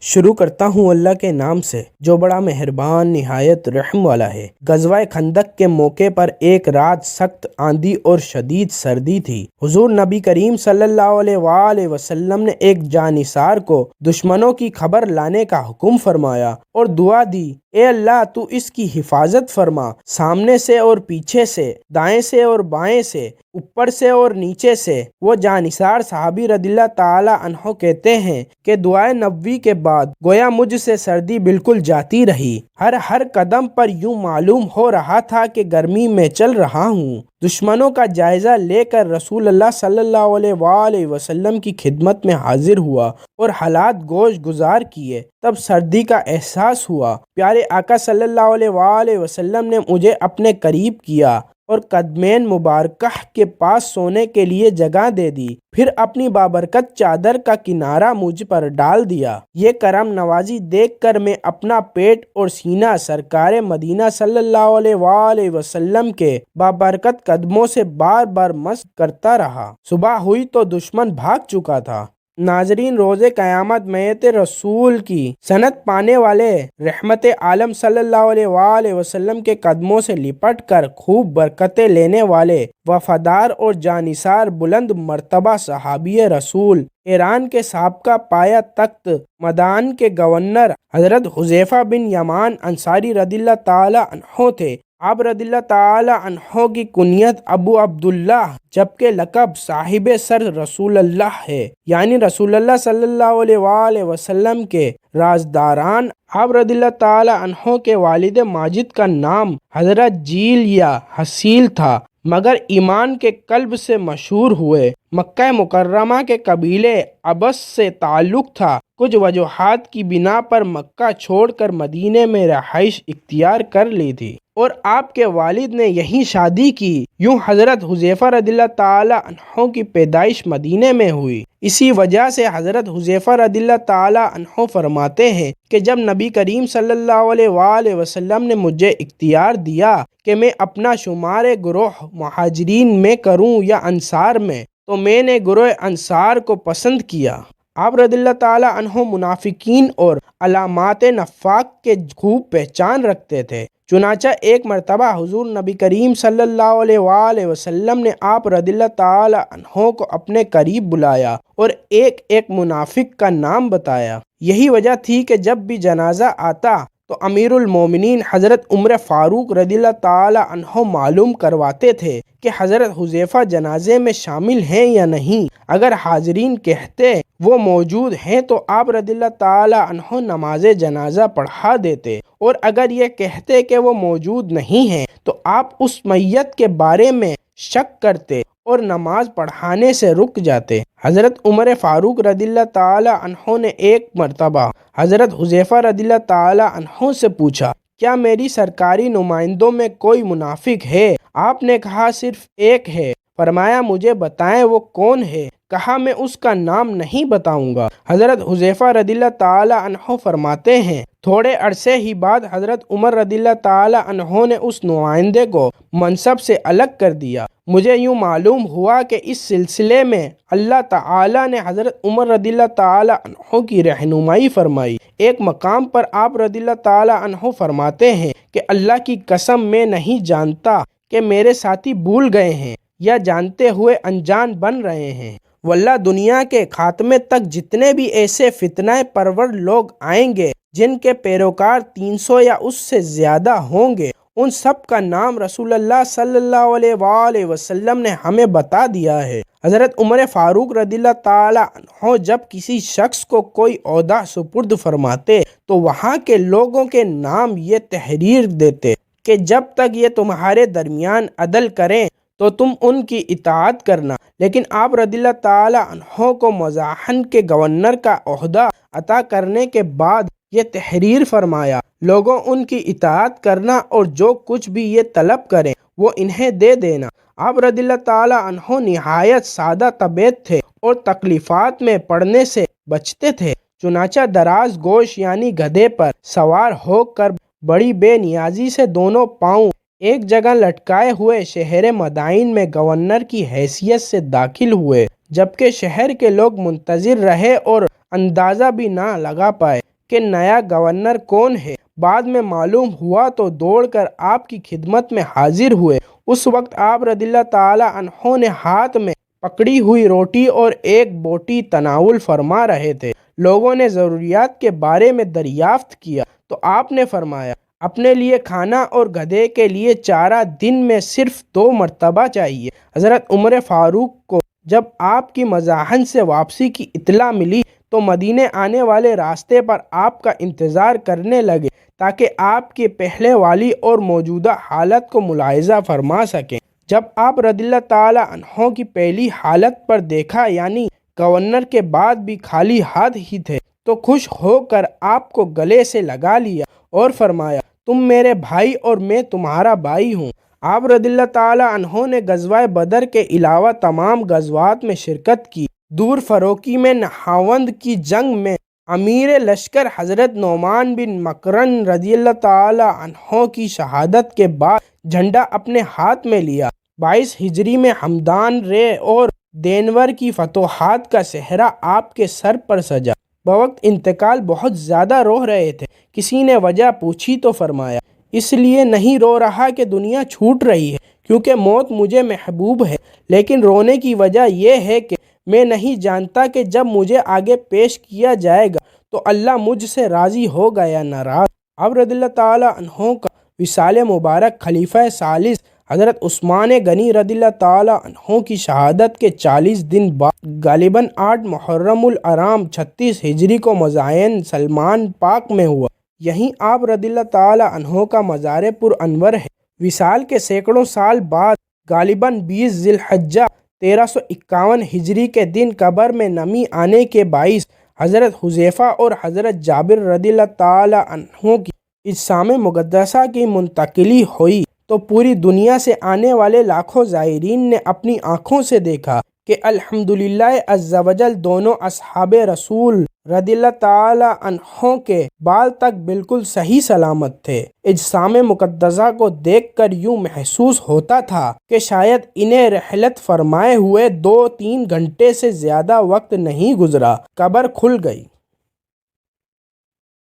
شروع کرتا ہوں اللہ کے نام سے جو بڑا مہربان نہایت رحم والا ہے۔ غزوہ خندق کے موقع پر ایک رات سخت آندھی اور شدید سردی تھی۔ حضور نبی کریم صلی اللہ علیہ وآلہ وسلم نے ایک جانثار کو دشمنوں کی خبر لانے کا حکم فرمایا اور دعا دی، اے اللہ تو اس کی حفاظت فرما، سامنے سے اور پیچھے سے، دائیں سے اور بائیں سے، اوپر سے اور نیچے سے۔ وہ جانثار صحابی رضی اللہ تعالی عنہ کہتے ہیں کہ دعائے نبوی کے بعد گویا مجھ سے سردی بالکل جاتی رہی۔ ہر قدم پر یوں معلوم ہو رہا تھا کہ گرمی میں چل رہا ہوں۔ دشمنوں کا جائزہ لے کر رسول اللہ صلی اللہ علیہ وآلہ وسلم کی خدمت میں حاضر ہوا اور حالات گوش گزار کیے، تب سردی کا احساس ہوا۔ پیارے آقا صلی اللہ علیہ وآلہ وسلم نے مجھے اپنے قریب کیا اور قدمین مبارکہ کے پاس سونے کے لیے جگہ دے دی، پھر اپنی بابرکت چادر کا کنارہ مجھ پر ڈال دیا۔ یہ کرم نوازی دیکھ کر میں اپنا پیٹ اور سینہ سرکار مدینہ صلی اللہ علیہ وآلہ وسلم کے بابرکت قدموں سے بار بار مس کرتا رہا۔ صبح ہوئی تو دشمن بھاگ چکا تھا۔ ناظرین، روز قیامت میت رسول کی سنت پانے والے رحمت عالم صلی اللہ علیہ وآلہ وسلم کے قدموں سے لپٹ کر خوب برکتیں لینے والے وفادار اور جانثار بلند مرتبہ صحابی رسول ایران کے سابقہ پایہ تخت مدائن کے گورنر حضرت حذیفہ بن یمان انصاری رضی اللہ تعالی عنہ تھے۔ آپ رضی اللہ تعالی عنہ کی کنیت ابو عبداللہ جبکہ لقب صاحب سر رسول اللہ ہے، یعنی رسول اللہ صلی اللہ علیہ وآلہ وسلم کے رازداران۔ آپ رضی اللہ تعالی عنہ کے والد ماجد کا نام حضرت جیل یا حسیل تھا، مگر ایمان کے قلب سے مشہور ہوئے۔ مکہ مکرمہ کے قبیلے ابس سے تعلق تھا۔ کچھ وجوہات کی بنا پر مکہ چھوڑ کر مدینے میں رہائش اختیار کر لی تھی اور آپ کے والد نے یہیں شادی کی۔ یوں حضرت حذیفہ رضی اللہ تعالی عنہ کی پیدائش مدینے میں ہوئی۔ اسی وجہ سے حضرت حذیفہ رضی اللہ تعالی عنہ فرماتے ہیں کہ جب نبی کریم صلی اللہ علیہ وآلہ وسلم نے مجھے اختیار دیا کہ میں اپنا شمار گروہ مہاجرین میں کروں یا انصار میں، تو میں نے گروہ انصار کو پسند کیا۔ آپ رضی اللہ تعالی عنہ منافقین اور علامات نفاق کے خوب پہچان رکھتے تھے۔ چنانچہ ایک مرتبہ حضور نبی کریم صلی اللہ علیہ وآلہ وسلم نے آپ رضی اللہ تعالی عنہ کو اپنے قریب بلایا اور ایک ایک منافق کا نام بتایا۔ یہی وجہ تھی کہ جب بھی جنازہ آتا تو امیر المومنین حضرت عمر فاروق رضی اللہ تعالی عنہ معلوم کرواتے تھے کہ حضرت حذیفہ جنازے میں شامل ہیں یا نہیں۔ اگر حاضرین کہتے وہ موجود ہیں تو آپ رضی اللہ تعالی عنہ نماز جنازہ پڑھا دیتے، اور اگر یہ کہتے کہ وہ موجود نہیں ہیں تو آپ اس میت کے بارے میں شک کرتے اور نماز پڑھانے سے رک جاتے۔ حضرت عمر فاروق رضی اللہ تعالی عنہ نے ایک مرتبہ حضرت حذیفہ رضی اللہ تعالی عنہ سے پوچھا، کیا میری سرکاری نمائندوں میں کوئی منافق ہے؟ آپ نے کہا صرف ایک ہے۔ فرمایا مجھے بتائیں وہ کون ہے؟ کہا میں اس کا نام نہیں بتاؤں گا۔ حضرت حذیفہ رضی اللہ تعالی عنہ فرماتے ہیں تھوڑے عرصے ہی بعد حضرت عمر رضی اللہ تعالی عنہ نے اس نمائندے کو منصب سے الگ کر دیا۔ مجھے یوں معلوم ہوا کہ اس سلسلے میں اللہ تعالی نے حضرت عمر رضی اللہ تعالی عنہ کی رہنمائی فرمائی۔ ایک مقام پر آپ رضی اللہ تعالی عنہ فرماتے ہیں کہ اللہ کی قسم میں نہیں جانتا کہ میرے ساتھی بھول گئے ہیں یا جانتے ہوئے انجان بن رہے ہیں۔ واللہ دنیا کے خاتمے تک جتنے بھی ایسے فتنہ پرور لوگ آئیں گے جن کے پیروکار 300 یا اس سے زیادہ ہوں گے، ان سب کا نام رسول اللہ صلی اللہ علیہ وآلہ وسلم نے ہمیں بتا دیا ہے۔ حضرت عمر فاروق رضی اللہ تعالی عنہ جب کسی شخص کو کوئی عہدہ سپرد فرماتے تو وہاں کے لوگوں کے نام یہ تحریر دیتے کہ جب تک یہ تمہارے درمیان عدل کریں تو تم ان کی اطاعت کرنا، لیکن آپ رضی اللہ تعالی عنہ کو مزاحن کے گورنر کا عہدہ عطا کرنے کے بعد یہ تحریر فرمایا، لوگوں ان کی اطاعت کرنا اور جو کچھ بھی یہ طلب کریں وہ انہیں دے دینا۔ آپ رضی اللہ تعالی عنہ نہایت سادہ طبیعت تھے اور تکلیفات میں پڑنے سے بچتے تھے۔ چنانچہ دراز گوش یعنی گدھے پر سوار ہو کر بڑی بے نیازی سے دونوں پاؤں ایک جگہ لٹکائے ہوئے شہر مدائن میں گورنر کی حیثیت سے داخل ہوئے، جبکہ شہر کے لوگ منتظر رہے اور اندازہ بھی نہ لگا پائے کہ نیا گورنر کون ہے۔ بعد میں معلوم ہوا تو دوڑ کر آپ کی خدمت میں حاضر ہوئے۔ اس وقت آپ رضی اللہ تعالی عنہ نے ہاتھ میں پکڑی ہوئی روٹی اور ایک بوٹی تناول فرما رہے تھے۔ لوگوں نے ضروریات کے بارے میں دریافت کیا تو آپ نے فرمایا اپنے لیے کھانا اور گدھے کے لیے چارہ دن میں صرف 2 مرتبہ چاہیے۔ حضرت عمر فاروق کو جب آپ کی مزاحن سے واپسی کی اطلاع ملی تو مدینے آنے والے راستے پر آپ کا انتظار کرنے لگے تاکہ آپ کے پہلے والی اور موجودہ حالت کو ملاحظہ فرما سکیں۔ جب آپ رضی اللہ تعالی عنہ کی پہلی حالت پر دیکھا یعنی گورنر کے بعد بھی خالی ہاتھ ہی تھے تو خوش ہو کر آپ کو گلے سے لگا لیا اور فرمایا تم میرے بھائی اور میں تمہارا بھائی ہوں۔ آپ رضی اللہ تعالی عنہ نے غزوہ بدر کے علاوہ تمام غزوات میں شرکت کی۔ دور فروکی میں نہاوند کی جنگ میں امیر لشکر حضرت نعمان بن مکرن رضی اللہ تعالی عنہ کی شہادت کے بعد جھنڈا اپنے ہاتھ میں لیا۔ 22 ہجری میں ہمدان رے اور دینور کی فتوحات کا صحرا آپ کے سر پر سجا۔ بوقت انتقال بہت زیادہ رو رہے تھے۔ کسی نے وجہ پوچھی تو فرمایا اس لیے نہیں رو رہا کہ دنیا چھوٹ رہی ہے کیونکہ موت مجھے محبوب ہے، لیکن رونے کی وجہ یہ ہے کہ میں نہیں جانتا کہ جب مجھے آگے پیش کیا جائے گا تو اللہ مجھ سے راضی ہوگا یا ناراض۔ اب رضی اللہ تعالی عنہ کا وصال مبارک خلیفہ ثالث حضرت عثمان غنی رضی اللہ تعالی عنہ کی شہادت کے 40 دن بعد غالباً 8 محرم الحرام 36 ہجری کو مزائن سلمان پاک میں ہوا۔ یہیں آپ رضی اللہ تعالی عنہ کا مزار پر انور ہے۔ وصال کے سینکڑوں سال بعد غالباً 20 ذی الحجہ 1351 ہجری کے دن قبر میں نمی آنے کے باعث حضرت حذیفہ اور حضرت جابر رضی اللہ تعالی عنہ کی اجسام مقدسہ کی منتقلی ہوئی تو پوری دنیا سے آنے والے لاکھوں زائرین نے اپنی آنکھوں سے دیکھا کہ الحمدللہ عز و جل دونوں اصحاب رسول رضی اللہ تعالی عنہ کے بال تک بالکل صحیح سلامت تھے۔ اجسام مقدسہ کو دیکھ کر یوں محسوس ہوتا تھا کہ شاید انہیں رحلت فرمائے ہوئے 2-3 گھنٹے سے زیادہ وقت نہیں گزرا۔ قبر کھل گئی۔